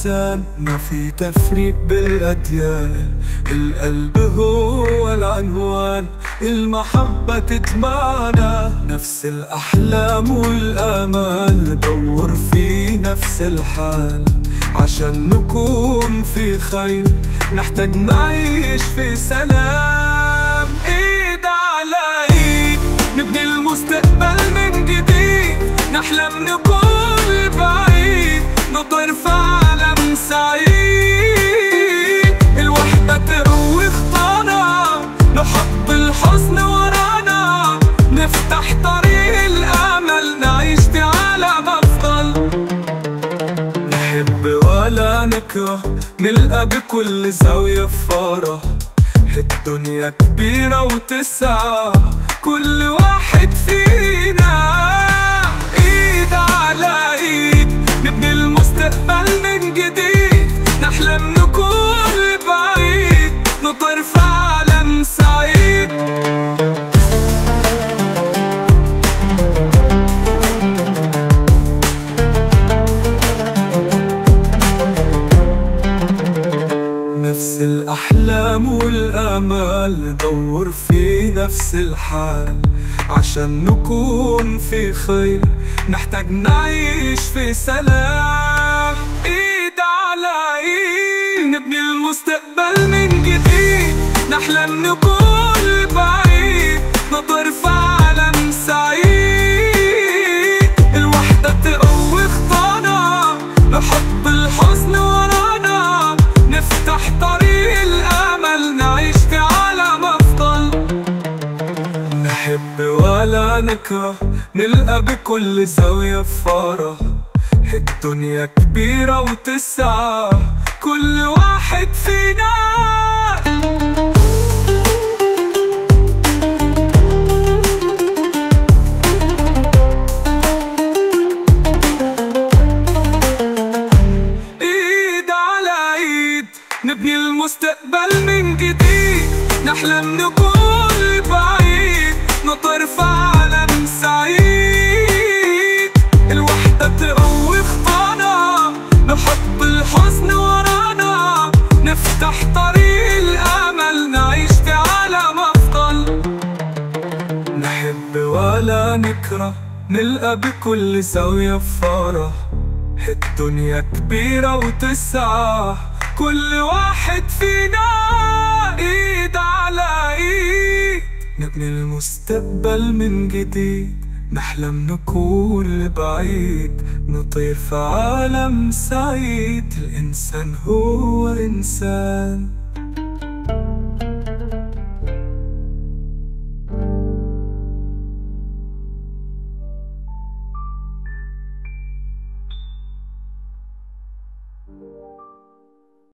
إنسان، ما في تفريق بالأديان. القلب هو العنوان، المحبة تجمعنا، نفس الأحلام والآمال، ندور في نفس الحال. عشان نكون في خير نحتاج نعيش في سلام. ايد على ايد نبني المستقبل من جديد، نحلم نكون بعيد، نطير في عالم سعيد. الوحدة تقوي خطانا، نحط الحزن ورانا، نفتح طريق الأمل، نعيش في عالم أفضل. نحب ولا نكره، نلقى بكل زاوية فرح. الدنيا كبيرة وتسعة كل واحد فينا. ايد على ايد نبني المستقبل من جديد، نحلم نكون بعيد، نطير في عالم سعيد. نفس الأحلام والآمال، ندور في نفس الحال. عشان نكون في خير نحتاج نعيش في سلام. ايد على ايد نبني المستقبل من جديد، نحلم نكون بعيد، نطير في عالم سعيد. الوحدة تقوي خطانا، نحط الحزن ورانا، نفتح طريق الأمل، نعيش في عالم أفضل. نحب ولا نكره، نلقى بكل زاوية فرح. الدنيا كبيرة وتسعة كل واحد فينا. نبني المستقبل من جديد، نحلم نكون بعيد، نطير في عالم سعيد. الوحدة تقوي خطانا، نحط الحزن ورانا، نفتح طريق الأمل، نعيش في عالم أفضل. نحب ولا نكره، نلقى بكل زاوية فرح. الدنيا كبيرة وتسعة كل واحد فينا. ايد على ايد نبني المستقبل من جديد، نحلم نكون بعيد، نطير في عالم سعيد. الإنسان هو إنسان.